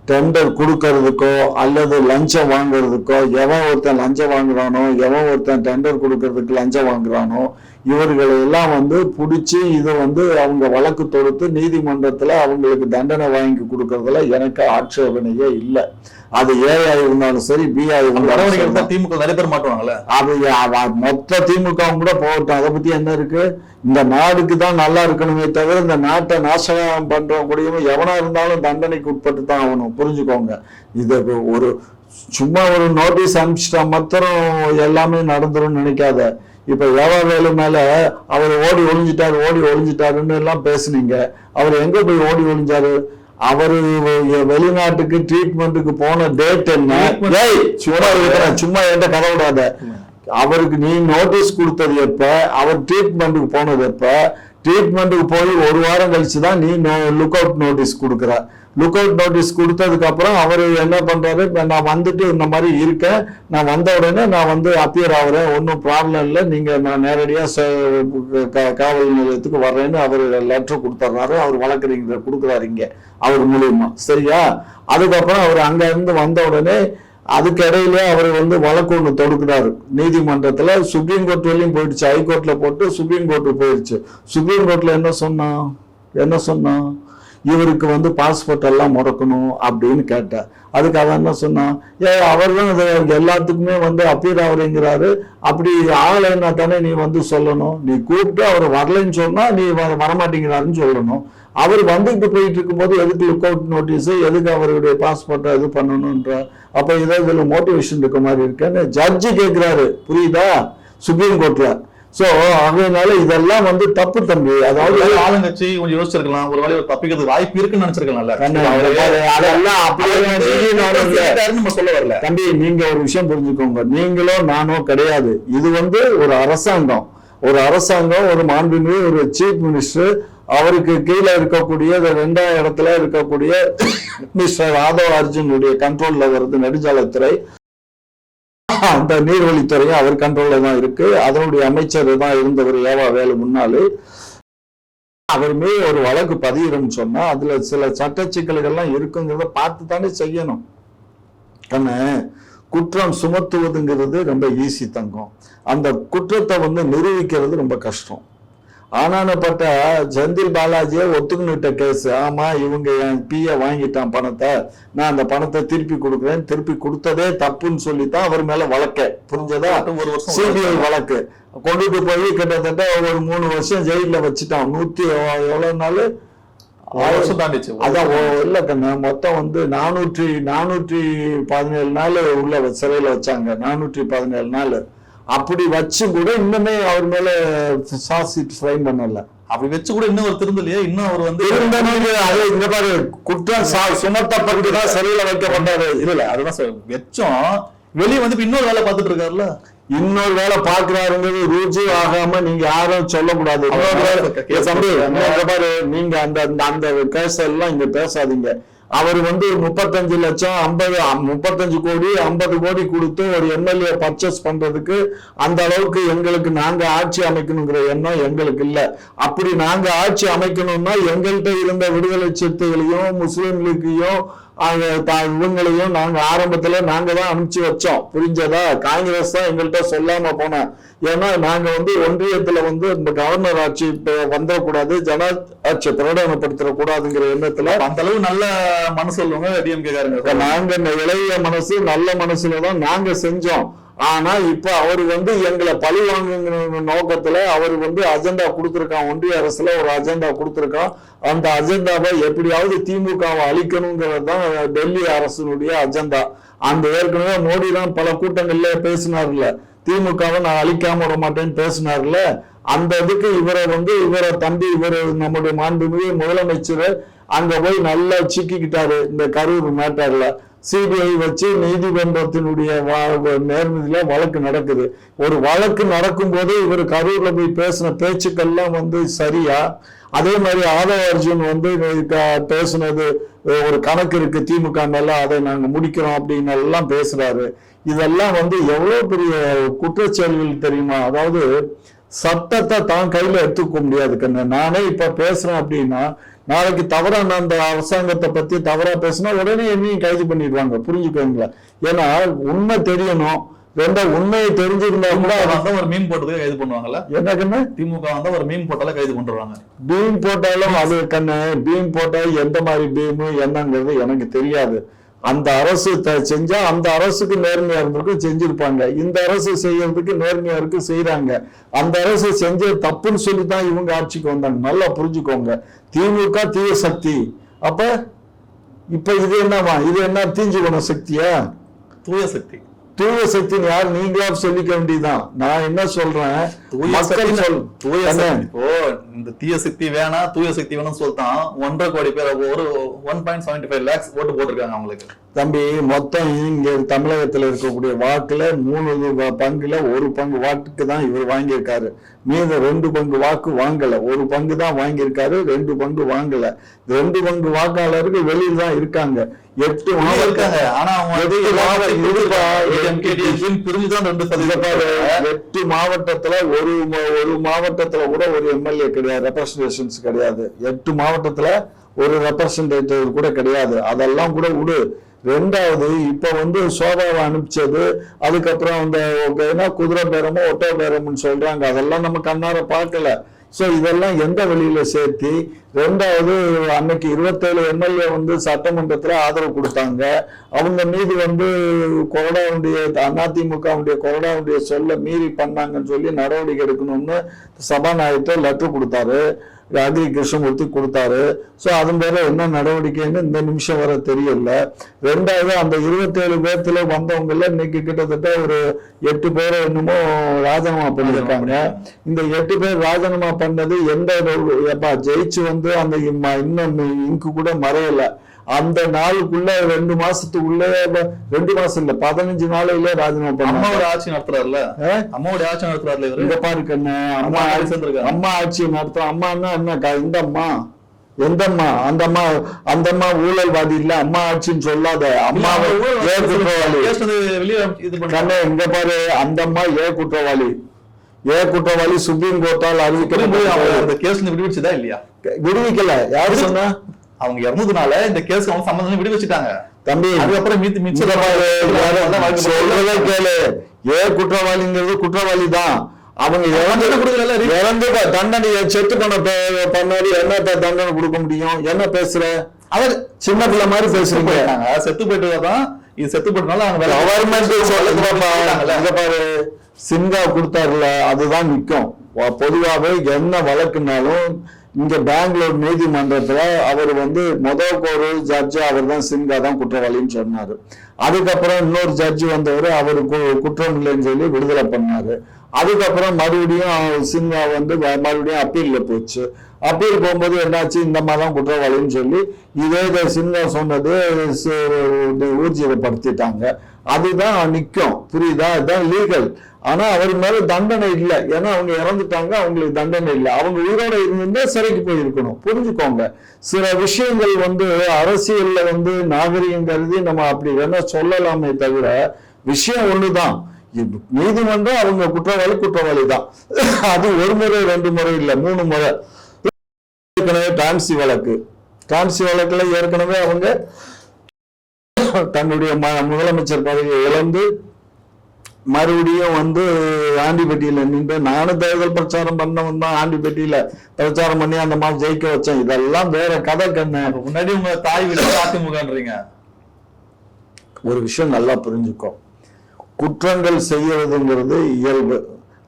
டெண்டர் கொடுக்கறதுக்கோ அல்லது லஞ்சம் வாங்குறதுக்கோ, எவன் ஒருத்தன் லஞ்சம் வாங்குறானோ, எவன் ஒருத்தன் டெண்டர் கொடுக்கறதுக்கு லஞ்சம் வாங்குறானோ, இவர்களை எல்லாம் வந்து பிடிச்சி இதை வந்து அவங்க வழக்கு தொடுத்து நீதிமன்றத்துல அவங்களுக்கு தண்டனை வாங்கி கொடுக்கறதுல எனக்கு ஆட்சேபனையே இல்லை. அது ஏஐ இருந்தாலும் சரி, பிஐ இருந்தாலும் திமுக நிறைய பேர் மாட்டுவாங்கல்ல, அது மொத்த திமுக கூட போகட்டும். அதை பத்தி என்ன இருக்கு? இந்த நாடுக்கு தான் நல்லா இருக்கணுமே தவிர இந்த நாட்டை நாசகம் பண்றவங்க கூடயும் எவனா இருந்தாலும் தண்டனைக்கு உட்பட்டு தான் ஆகணும், புரிஞ்சுக்கோங்க. இது ஒரு சும்மா ஒரு நோட்டீஸ் அனுப்பிச்சிட்டா மாத்திரம் எல்லாமே நடந்துரும் நினைக்காத. இப்ப ஏவா வேலு மேல அவர் ஓடி ஒளிஞ்சிட்டாருன்னு எல்லாம் பேசுனீங்க. அவர் எங்க போய் ஓடி ஒளிஞ்சாரு? அவரு வெளிநாட்டுக்கு ட்ரீட்மெண்ட்டுக்கு போன டேட் என்ன? சும்மா என்கிட்ட கதை விடாத. அவருக்கு நீ நோட்டீஸ் கொடுத்தது எப்ப? அவர் ட்ரீட்மெண்ட்டுக்கு போனது எப்ப? ட்ரீட்மெண்ட்டுக்கு போய் ஒரு வாரம் கழிச்சு தான் நீ லுக் அவுட் நோட்டீஸ் கொடுக்குற. லுக் அவுட் நோட்டீஸ் கொடுத்ததுக்கு அப்புறம் அவர் என்ன பண்றாரு? நான் வந்துட்டு இந்த மாதிரி இருக்கேன், நான் வந்த உடனே நான் வந்து அப்பியர் ஆகுறேன், ஒன்றும் ப்ராப்ளம் இல்லை, நீங்க நான் நேரடியா காவல் நிலையத்துக்கு வர்றேன்னு அவர் லெட்டர் கொடுத்துட்றாரு. அவர் வழக்கறிஞர் கொடுக்குறாரு இங்க அவர் மூலியமா, சரியா? அதுக்கப்புறம் அவர் அங்க இருந்து வந்த உடனே அதுக்கு இடையிலே அவர் வந்து வழக்கு ஒன்று தொடுக்கிறாரு நீதிமன்றத்துல. சுப்ரீம் கோர்ட் வரையும் போயிடுச்சு, ஹைகோர்ட்ல போட்டு சுப்ரீம் கோர்ட்டுக்கு போயிடுச்சு. சுப்ரீம் கோர்ட்ல என்ன சொன்னான்? இவருக்கு வந்து பாஸ்போர்ட் எல்லாம் முடக்கணும் அப்படின்னு கேட்டார். அதுக்கு அவன் என்ன சொன்னான்? அவர் தான் எல்லாத்துக்குமே வந்து அப்பீர் ஆகுறேங்கிறாரு. அப்படி ஆகலைன்னா தானே நீ வந்து சொல்லணும். நீ கூப்பிட்டு அவர் வரலைன்னு சொன்னா நீ வரமாட்டேங்கிறாருன்னு சொல்லணும். அவர் வந்துட்டு போயிட்டு இருக்கும்போது எதுக்கு லுக் அவுட் நோட்டீஸ், எதுக்கு அவருடைய பாஸ்போர்ட்டை இது பண்ணணும்ன்ற? அப்ப இதுல மோட்டிவேஷன் இருக்க மாதிரி இருக்குன்னு ஜட்ஜி கேட்கிறாரு, புரியுதா? சுப்ரீம் கோர்ட்ல. சோ அதனால இதெல்லாம் வந்து தப்பு தம்பி. அதாவது ஆளுங்கட்சி கொஞ்சம் யோசிச்சிருக்கலாம், ஒரு வேலை தப்பிக்கிறதுக்கு வாய்ப்பு இருக்குன்னு நினைச்சிருக்கலாம்ல. சொல்ல வரல தம்பி, நீங்க ஒரு விஷயம் புரிஞ்சுக்கோங்க. நீங்களோ நானோ கிடையாது. இது வந்து ஒரு அரசாங்கம், ஒரு மாண்புமிகு ஒரு சீஃப் மினிஸ்டர், அவருக்கு கீழே இருக்கக்கூடிய 2ஆம் இடத்துல இருக்கக்கூடிய மிஸ்டர் ஆதவ் அர்ஜுனுடைய கண்ட்ரோல்ல வருது நெடுஞ்சாலைத்துறை. அந்த நீர்வழித்துறையும் அவர் கண்ட்ரோல்ல தான் இருக்கு. அதனுடைய அமைச்சர் தான் இருந்தவர் ஏவா வேலு முன்னாள். அவர் மீது ஒரு வழக்கு பதியிடும் சொன்னா அதுல சில சட்ட சிக்கல்கள்லாம் இருக்குங்கிறத பார்த்து தானே செய்யணும். குற்றம் சுமத்துவதுங்கிறது ரொம்ப ஈஸி தங்கம். அந்த குற்றத்தை வந்து நிரூபிக்கிறது ரொம்ப கஷ்டம். ஆனானப்பட்ட செந்தில் பாலாஜியை ஒத்துக்கிட்ட கேஸ். ஆமா, இவங்க என் பிய வாங்கிட்டான் பணத்தை, நான் அந்த பணத்தை திருப்பி கொடுக்குறேன், திருப்பி கொடுத்ததே தப்புன்னு சொல்லித்தான் அவர் மேல வழக்க. புரிஞ்சதா? சிபிஐ வழக்கு கொண்டுட்டு போய் கிட்டத்தட்ட ஒரு 3 வருஷம் ஜெயில வச்சுட்டான். 100 எவ்வளவு நாள் அதான் இல்ல கண்ணு, மொத்தம் வந்து 417 நாள் உள்ள சிறையில வச்சாங்க. 417 நாள் அப்படி வச்சு கூட இன்னுமே அவர் மேல சார்ஜ் ஷீட் ஃப்ரைம் பண்ணல. அப்படி வச்சு கூட இன்னும் ஒரு திருந்தலையே. இன்னும் அவர் வந்து இந்த மாதிரி குற்றம் சுமத்தப்பட்டுதான் சிறையில வைக்கப்பட்டாரு. இல்ல அதுதான் வெச்சம் வெளியே வந்து இன்னொரு வேலை பார்த்துட்டு இருக்காருல்ல. இன்னொரு வேலை பாக்குறாருங்கிறது ருஜு ஆகாம நீங்க யாரும் சொல்லக்கூடாது. நீங்க அந்த கேஸ் எல்லாம் இங்க பேசாதீங்க. அவர் வந்து 35 லட்சம் 35 கோடி 50 கோடி கொடுத்து ஒரு எம்எல்ஏ பர்ச்சேஸ் பண்றதுக்கு அந்த அளவுக்கு எங்களுக்கு நாங்க ஆட்சி அமைக்கணுங்கிற எண்ணம் எங்களுக்கு இல்ல. அப்படி நாங்க ஆட்சி அமைக்கணும்னா எங்கள்கிட்ட இருந்த விடுதலை சிறுத்தைகளையும் முஸ்லிம்களுக்கையும் இவங்களையும் நாங்க ஆரம்பத்துல நாங்க தான் அனுப்பிச்சு வச்சோம். புரிஞ்சதா? காங்கிரஸ் தான் எங்கள்கிட்ட சொல்லாம போன. ஏன்னா நாங்க வந்து ஒன்றியத்துல வந்து இந்த கவர்னர் ஆட்சி வந்துடக்கூடாது, ஜன ஆட்சி பிரகடனப்படுத்த கூடாதுங்கிற எண்ணத்துல அந்த அளவு நல்ல மனசு சொல்லுவாங்க டிஎம்கே காரங்க. நாங்க இளைய மனசு நல்ல மனசுலதான் நாங்க செஞ்சோம். ஆனா இப்ப அவர் வந்து எங்களை பழி வாங்குங்கிற நோக்கத்துல அவர் வந்து அஜெண்டா கொடுத்திருக்கான். ஒன்றிய அரசுல ஒரு அஜெண்டா கொடுத்திருக்கான். அந்த அஜெண்டாவை எப்படியாவது திமுகவை அழிக்கணுங்கிறது தான் டெல்லி அரசினுடைய அஜெண்டா. அந்த ஏற்கனவே மோடி தான் பல கூட்டங்கள்ல பேசினார்ல, திமுகவை நான் அழிக்காம விட மாட்டேன்னு பேசினார்ல. அந்த இதுக்கு இவரை தம்பி நம்முடைய மாண்புமிகு முதலமைச்சர் அங்க போய் நல்லா சிக்கிக்கிட்டாரு. இந்த கரூர் மேட்டர்ல சிபிஐ வச்சு நீதிமன்றத்தினுடைய நேர்மதியில வழக்கு நடக்குது. ஒரு வழக்கு நடக்கும் போது இவர் கரூர்ல போய் பேசின பேச்சுக்கள்லாம் வந்து சரியா? அதே மாதிரி ஆதவ அர்ஜுன் வந்து பேசுனது ஒரு கணக்கு இருக்கு திமுக மேல, அதை நாங்க முடிக்கிறோம் அப்படின்னு எல்லாம் பேசுறாரு. இதெல்லாம் வந்து எவ்வளவு பெரிய குற்றச்செயல்கள் தெரியுமா? அதாவது சட்டத்தை தான் கையில எடுத்துக்க முடியாது கண்ணு. நானே இப்ப பேசுறேன் அப்படின்னா நாளைக்கு தவறா நான் அந்த அரசாங்கத்தை பத்தி தவறா பேசினா உடனே என்னையும் கைது பண்ணிடுவாங்க. புரிஞ்சுக்கோங்களா? ஏன்னா உண்மை தெரியணும். உண்மையை தெரிஞ்சிருந்தா கூட ஒரு மீன் போட்டதுக்கு கைது பண்ணுவாங்கல்ல. என்ன கண்ணு? திமுக வந்து ஒரு மீன் போட்டாலும் கைது பண்ணுவாங்க. பீம் போட்டாலும் அது கண்ணு, பீம் போட்டாலும் எந்த மாதிரி பீமு என்னங்கிறது எனக்கு தெரியாது. அந்த அரசு செஞ்சா அந்த அரசுக்கு நேர்மையா இருந்திருக்கு, செஞ்சிருப்பாங்க. இந்த அரசு செய்யறதுக்கு நேர்மையா இருக்கு, செய்யறாங்க. அந்த அரசு செஞ்ச தப்புன்னு சொல்லித்தான் இவங்க ஆட்சிக்கு வந்தாங்க. நல்லா புரிஞ்சுக்கோங்க. திமுக தீய சக்தி. அப்ப இப்ப இது என்னவா? இது என்ன தீஞ்சு போன சக்தியா? தூய சக்தி. தூய சக்தின்னு யார் நீங்களா சொல்லிக்க வேண்டியதுதான். நான் என்ன சொல்றேன், இப்போ இந்த தீய சக்தி வேணாம் தூய சக்தி வேணும்னு சொல்லிட்டான். 1.5 கோடி பேர் ஒரு 1.75 lakhs ஓட்டு போட்டிருக்காங்க அவங்களுக்கு. தம்பி, மொத்தம் இங்க தமிழகத்துல இருக்கக்கூடிய வாக்குல 3 பங்குல 1 பங்கு வாக்குக்கு தான் இவர் வாங்கியிருக்காரு. மீது 2 பங்கு வாக்கு வாங்கல. 1 பங்கு தான் வாங்கியிருக்காரு, 2 பங்கு வாங்கல. 2 பங்கு வாக்காளர்கள் வெளியில தான் இருக்காங்க. 8 இருக்காங்க. ஆனா 8 மாவட்டத்துல ஒரு மாவட்டத்துல கூட ஒரு எம்எல்ஏ கிடையாது, ரெப்ரசன்டேஷன்ஸ் கிடையாது. 8 மாவட்டத்துல ஒரு ரெப்ரசன்டேட்டிவ் கூட கிடையாது. அதெல்லாம் கூட விடு. 2வது இப்ப வந்து சோபாவை அனுப்பிச்சது, அதுக்கப்புறம் அந்த குதிரை பேரமோ ஒட்டோ பேரம்னு சொல்றாங்க. அதெல்லாம் நம்ம கண்ணார பார்க்கல. சோ இதெல்லாம் எந்த வழியில சேர்த்தி 2வது அன்னைக்கு 27 எம்எல்ஏ வந்து சட்டமன்றத்துல ஆதரவு கொடுத்தாங்க. அவங்க மீது வந்து கொறடாவுடைய அதிமுகவுடைய கொறடாவுடைய சொல்ல மீறி பண்ணாங்கன்னு சொல்லி நடவடிக்கை எடுக்கணும்னு சபாநாயகர் லெட்டர் கொடுத்தாரு, அக்ரி கிருஷ்ணமூர்த்தி கொடுத்தாரு. சோ அதன் பேர என்ன நடவடிக்கைன்னு இந்த நிமிஷம் வர தெரியல. 2வது அந்த 27 பேர்த்துல வந்தவங்கல இன்னைக்கு கிட்டத்தட்ட ஒரு 8 பேரை என்னமோ ராஜினாமா பண்ணிருக்காங்க. இந்த 8 பேர் ராஜினாமா பண்ணது எந்த ஜெயிச்சு வந்து அந்த இன்னும் இங்கு கூட மறையல. அந்த நாளுக்குள்ள 2 மாசத்துக்குள்ள 2 மாசம் இல்ல 15 நாளையில ராஜினாமா பண்ண. அம்மாவோட ஆட்சி நடத்துறாருல, அம்மாவோட ஆட்சி நடத்துறாருல இவரு. இங்க பாரு கண்ணு, அம்மா ஆட்சி நடத்துறோம். அம்மான்னா என்ன? இந்த அம்மா எந்த அம்மா? அந்த அம்மா ஊழல்வாதி இல்ல, அம்மா ஆட்சின்னு சொல்லாத. அம்மா கண்ணு இங்க பாரு, அந்த அம்மா குற்றவாளி. குற்றவாளி சுப்ரீம் கோர்ட்டால் அறிவிக்கப்பட்ட விடுவிச்சதா இல்லையா? விடுவிக்கல. யாரு சொன்னா? அவங்க இறந்ததுனால இந்த கேஸ் அவங்க சம்பந்தம் விடுவிச்சுட்டாங்க தம்பி. அதுக்கப்புறம் கேளு, குற்றவாளிங்கிறது குற்றவாளி தான். அவங்க இறந்து தண்டனையை செத்து பண்ணாரு என்ன தண்டனை கொடுக்க முடியும்? என்ன பேசுற? அவர் சின்ன பிள்ளை மாதிரி பேசுறீங்க. செத்து போயிட்டுதான் இது செத்து போட்டனால அவங்க கவர்மெண்ட் பாரு சிங்கா கொடுத்தாருல அதுதான் நிக்கும். பொதுவாகவே என்ன வழக்குனாலும் இங்க பெங்களூர் நீதிமன்றத்துல அவர் ஒரு ஜட்ஜு அவர் தான் சிங்கா தான் குற்றவாளின்னு சொன்னாரு. அதுக்கப்புறம் இன்னொரு ஜட்ஜு வந்தவர் அவரு குற்றம் இல்லைன்னு சொல்லி விடுதலை பண்ணாரு. அதுக்கப்புறம் மறுபடியும் சிங்கா மறுபடியும் அப்பீல்ல போச்சு. அப்பீல் போகும்போது என்னாச்சு, இந்த மாதிரி தான் குற்றவாளின்னு சொல்லி இதே சிங்கா சொன்னது ஊர்ஜிதப்படுத்திட்டாங்க. அதுதான் நிக்கும். புரியுதா? இதுதான் லீகல். ஆனா அவர் மேல தண்டனை இல்லை. ஏன்னா அவங்க இறந்துட்டாங்க, அவங்களுக்கு தண்டனை இல்லை. அவங்க உயிரோட இருந்தா சிறைக்கு போயிருக்கணும். புரிஞ்சுக்கோங்க. சில விஷயங்கள் அரசியல்ல நாகரிகம் கருதி நம்ம அப்படி வேணா சொல்லலாமே தவிர விஷயம் ஒண்ணுதான். நீதிமன்றம் அவங்க குற்றவாளி தான். அது ஒரு முறை 2 முறை இல்லை 3 முறை. ஏற்கனவே டான்சி வழக்குல ஏற்கனவே அவங்க தன்னுடைய முதலமைச்சர் பதவியை இழந்து மறுபடியும் ஆண்டிப்பட்டியில நின்று நானும் தேர்தல் பிரச்சாரம் பண்ணவன் தான். ஆண்டிப்பட்டியில பிரச்சாரம் பண்ணி அந்த மாதிரி ஜெயிக்க வச்சேன். இதெல்லாம் வேற கதை கண்ணு. முன்னாடி உங்க தாய் வீடு அதிமுகன்றீங்க. ஒரு விஷயம் நல்லா புரிஞ்சுக்கோ. குற்றங்கள் செய்யறதுங்கிறது இயல்பு.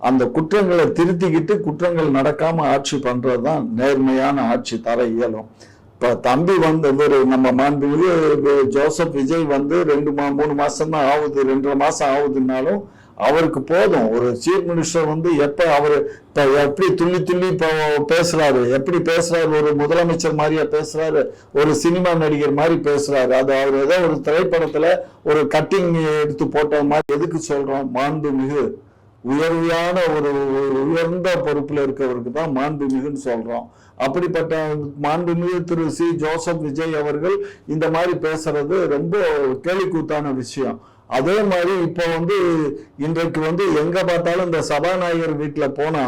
அந்த குற்றங்களை திருத்திக்கிட்டு குற்றங்கள் நடக்காம ஆட்சி பண்றதுதான் நேர்மையான ஆட்சி தர இயலும். இப்ப தம்பி நம்ம மாண்புமிகு ஜோசப் விஜய் 2-3 மாசம் தான் ஆகுது, 2.5 மாசம் ஆகுதுன்னாலும் அவருக்கு போதும். ஒரு சீஃப் மினிஸ்டர் எப்ப அவரு எப்படி துள்ளி பேசுறாரு, எப்படி பேசுறாரு, ஒரு முதலமைச்சர் மாதிரியா பேசுறாரு, ஒரு சினிமா நடிகர் மாதிரி பேசுறாரு. அது அவர் ஏதோ ஒரு திரைப்படத்துல ஒரு கட்டிங் எடுத்து போட்ட மாதிரி. எதுக்கு சொல்றோம்? மாண்புமிகு உயர்வையான ஒரு உயர்ந்த பொறுப்புல இருக்கவருக்கு தான் மாண்புமிகுன்னு சொல்றோம். அப்படிப்பட்ட மாண்புமிகு திரு சி ஜோசப் விஜய் அவர்கள் இந்த மாதிரி பேசுறது ரொம்ப கேலிக்கூத்தான விஷயம். அதே மாதிரி இப்போ இன்றைக்கு எங்க பார்த்தாலும் இந்த சபாநாயகர் வீட்டுல போனா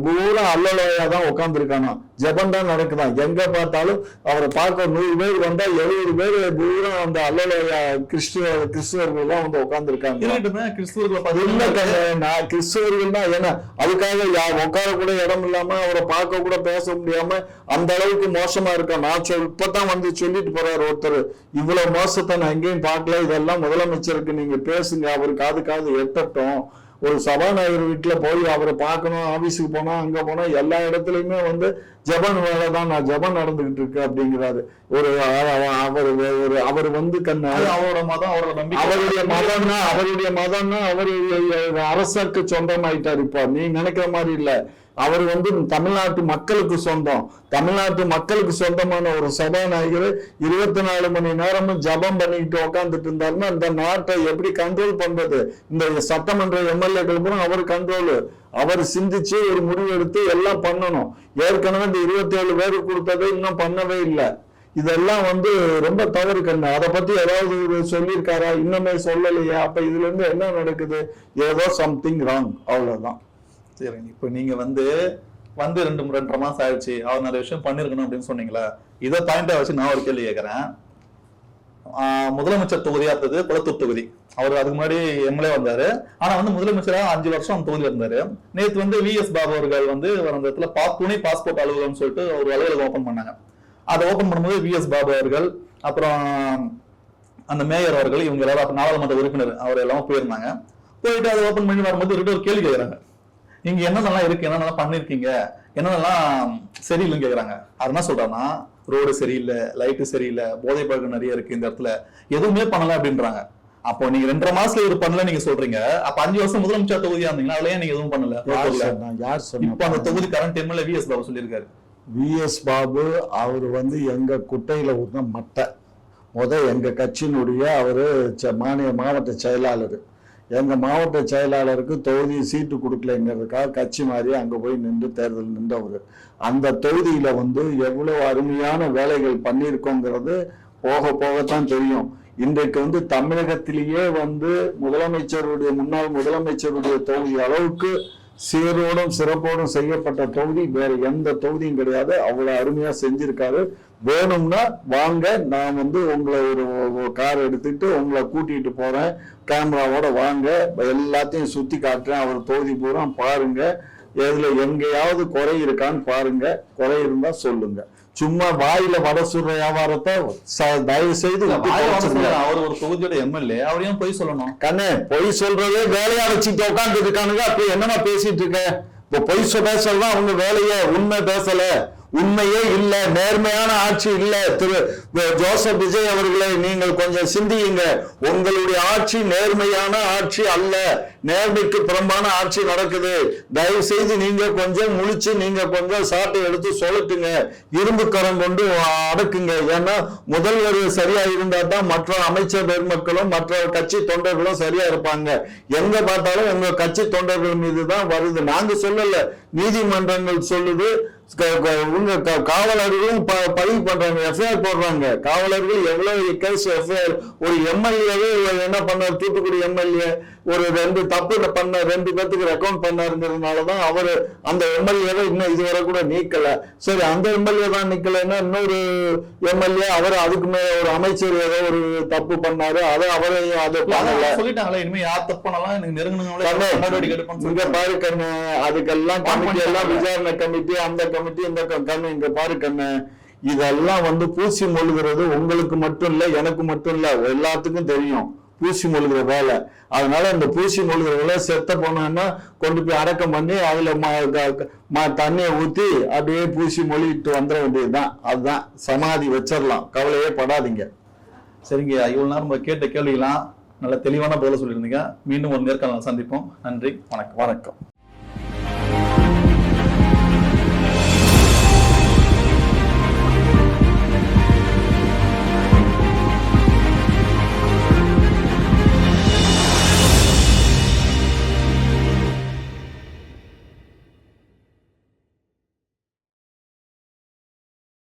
பூரா அல்லலையா தான் உட்காந்துருக்கானா. ஜபம் தான் நடக்குதான். எங்க பார்த்தாலும் அவரை பார்க்க 100 பேர் வந்தா 70 பேர் பூரா அந்த அல்லலையா கிறிஸ்துவர்கள் தான் உட்காந்துருக்காங்க. கிறிஸ்துவர்கள் தான். ஏன்னா அதுக்காக உட்கார கூட இடம் இல்லாம அவரை பார்க்க கூட பேச முடியாம அந்த அளவுக்கு மோசமா இருக்கா. நான் இப்பதான் சொல்லிட்டு போறாரு ஒருத்தர், இவ்வளவு மோசத்தை நான் எங்கேயும் பார்க்கல, இதெல்லாம் முதலமைச்சருக்கு நீங்க பேசுங்க, அவருக்கு காது எட்டட்டும். ஒரு சபாநாயகர் வீட்டுல போய் அவரை பார்க்கணும், ஆபீஸுக்கு போனா அங்க போனா எல்லா இடத்துலயுமே ஜபன் வேலை தான், நான் ஜபம் நடந்துகிட்டு இருக்கு அப்படிங்கிறாரு. அவர் கண்ண அவரோட மதம் அவருடைய மதம்னா அவரு அரசுக்கு சொந்தமாயிட்டாரு. இப்போ நீ நினைக்கிற மாதிரி இல்ல. அவர் தமிழ்நாட்டு மக்களுக்கு சொந்தம். தமிழ்நாட்டு மக்களுக்கு சொந்தமான ஒரு சபாநாயகர் 24 மணி நேரமும் ஜபம் பண்ணிக்கிட்டு உட்காந்துட்டு இருந்தாருன்னா இந்த நாட்டை எப்படி கண்ட்ரோல் பண்றது? இந்த சட்டமன்ற எம்எல்ஏக்கள் கூட அவர் கண்ட்ரோல். அவர் சிந்திச்சு ஒரு முடிவு எடுத்து எல்லாம் பண்ணணும். ஏற்கனவே இந்த 27 பேருக்கு கொடுத்ததை இன்னும் பண்ணவே இல்லை. இதெல்லாம் ரொம்ப தவறு கண்ணு. அதை பத்தி ஏதாவது சொல்லியிருக்காரா? இன்னுமே சொல்லலையா? அப்ப இதுல இருந்து என்ன நடக்குது? ஏதோ சம்திங் ராங், அவ்வளவுதான். சரி, இப்ப நீங்க 2-2.5 மாசம் ஆயிடுச்சு, அவர் நிறைய விஷயம் பண்ணிருக்கணும் அப்படின்னு சொன்னீங்களா? இதை பாயிண்டா வச்சு நான் ஒரு கேள்வி கேட்கிறேன். முதலமைச்சர் தொகுதியா இருந்தது குளத்தூர் தொகுதி. அவர் அதுக்கு முன்னாடி எம்எல்ஏ வந்தாரு. ஆனா முதலமைச்சரா 5 வருஷம் அந்த தொகுதியில் இருந்தாரு. நேற்று VS பாபு அவர்கள் அந்த இடத்துல துணை பாஸ்போர்ட் அலுவலகம் சொல்லிட்டு ஒரு அலுவலகம் ஓபன் பண்ணாங்க. அதை ஓபன் பண்ணும்போது VS பாபு அவர்கள், அப்புறம் அந்த மேயர் அவர்கள், இவங்க எல்லாரும் நாடாளுமன்ற உறுப்பினர் அவர் எல்லாம் போயிருந்தாங்க. போயிட்டு அதை ஓபன் பண்ணி வரும்போது ஒரு கேள்வி கேட்கறாங்க, நீங்க என்னென்னலாம் இருக்கு, என்னென்னலாம் பண்ணிருக்கீங்க, என்னென்னலாம் சரியில்லைன்னு கேக்குறாங்க. அது என்ன சொல்றாங்கன்னா, ரோடு சரியில்லை, லைட்டு சரியில்லை, போதை பழக்கம் நிறைய இருக்கு, இந்த இடத்துல எதுவுமே பண்ணல அப்படின்றாங்க. அப்போ நீங்க 2.5 மாசத்துல இது பண்ணல நீங்க சொல்றீங்க. அப்ப 5 வருஷம் முதலமைச்சர் தொகுதியா இருந்தீங்கன்னா அதுல நீங்க எதுவும் பண்ணல? இப்ப அந்த தொகுதி கரண்ட் எம்எல்ஏ VS பாபு சொல்லியிருக்காரு. VS பாபு அவரு எங்க குட்டையில ஊர்ன மட்டை எங்க கட்சியினுடைய அவரு மாவட்ட செயலாளர். எங்க மாவட்ட செயலாளருக்கு தொகுதி சீட்டு கொடுக்கலைங்கிறதுக்காக கட்சி மாதிரி அங்க போய் நின்று தேர்தல் நின்றவர். அந்த தொகுதியில எவ்வளவு அருமையான வேலைகள் பண்ணியிருக்கோங்கிறது போக போகத்தான் தெரியும். இன்றைக்கு தமிழகத்திலேயே முன்னாள் முதலமைச்சருடைய தொகுதி அளவுக்கு சீரோடும் சிறப்போடும் செய்யப்பட்ட தொகுதி வேற எந்த தொகுதியும் கிடையாது. அவ்வளவு அருமையா செஞ்சிருக்காரு. வேணும்னா வாங்க, நான் வந்து உங்களை ஒரு கார் எடுத்துட்டு உங்களை கூட்டிட்டு போறேன், கேமராவோட வாங்க, எல்லாத்தையும் சுத்தி காட்டுறேன், அவர் தொகுதி பூரா பாருங்க, எதுல எங்கேயாவது குறை இருக்கான்னு பாருங்க, குறை இருந்தா சொல்லுங்க. சும்மா வாயில வட சுடுற வியாபாரத்தை தயவு செய்து அவர் ஒரு தொகுதியோட எம்எல்ஏ, அவர் ஏன் பொய் சொல்லணும்? கண்ணே, பொய் சொல்றதே வேலையா வச்சுட்டு உட்காந்து இருக்கானுங்க. அப்ப என்னமா பேசிட்டு இருக்க? இப்ப பொய் பேசலாம் அவங்க வேலையே, உண்மை பேசல, உண்மையே இல்ல, நேர்மையான ஆட்சி இல்ல. திரு ஜோசப் விஜய் அவர்களை நீங்கள் கொஞ்சம் சிந்தியுங்க. உங்களுடைய ஆட்சி நேர்மையான ஆட்சி அல்ல, நேர்மைக்கு புறம்பான ஆட்சி நடக்குது. தயவு செய்து நீங்க கொஞ்சம் முழிச்சு நீங்க கொஞ்சம் சாட்டை எடுத்து சொல்லட்டுங்க, இரும்பு கரம் கொண்டு அடக்குங்க. ஏன்னா முதல்வர் சரியா இருந்தா தான் மற்ற அமைச்சர் பெருமக்களும் மற்ற கட்சி தொண்டர்களும் சரியா இருப்பாங்க. எங்க பார்த்தாலும் உங்க கட்சி தொண்டர்கள் மீது தான் வருது. நாங்க சொல்லல, நீதிமன்றங்கள் சொல்லுது. உங்க காவலர்களும் பதிவு பண்றாங்க, எஃப்ஐஆர் போடுறாங்க. காவலர்கள் எவ்வளவு கேஸ் எஃப்ஐஆர். ஒரு எம்எல்ஏவே என்ன பண்ணார், தூத்துக்குடி எம்எல்ஏ ஒரு 2 தப்பு பண்ண 2 பேத்துக்கு ரெக்கவுண்ட் பண்ணாருங்கிறதுனாலதான் அவரு அந்த எம்எல்ஏவை இன்னும் இதுவரை கூட நீக்கல. சரி, அந்த எம்எல்ஏ தான் நீக்கலன்னா இன்னொரு எம்எல்ஏ அவர் அதுக்கு மேல ஒரு அமைச்சர் ஏதோ ஒரு தப்பு பண்ணாரு, அதை அவரையும் அதை பண்ணல சொல்லிட்டாங்களே. இனிமே யார் தப்பு பண்ணலாம் எனக்கு நெருங்கினவங்களே இங்க பாரு கண்ணு, அதுக்கெல்லாம் கமிட்டி எல்லாம் விசாரணை கமிட்டி, அந்த கமிட்டி, இந்த கண்ணு, இங்க பாரு கண்ணு, இதெல்லாம் வந்து பூசி மொழிகிறது உங்களுக்கு மட்டும் இல்ல, எனக்கு மட்டும் இல்ல, எல்லாத்துக்கும் தெரியும் பூசி மொழிகிற வேலை. அதனால இந்த பூசி மொழிகிற வேலை செத்த போனா கொண்டு போய் அடக்கம் பண்ணி அதுல தண்ணியை ஊத்தி அப்படியே பூசி மொழிட்டு வந்துட வேண்டியதுதான். அதுதான், சமாதி வச்சிடலாம், கவலையே படாதீங்க. சரிங்க, இவ்வளவு நேரம் நம்ம கேட்ட கேள்விலாம் நல்ல தெளிவான பதில சொல்லியிருந்தீங்க. மீண்டும் ஒரு நேர்காணல் சந்திப்போம். நன்றி, வணக்கம். வணக்கம்.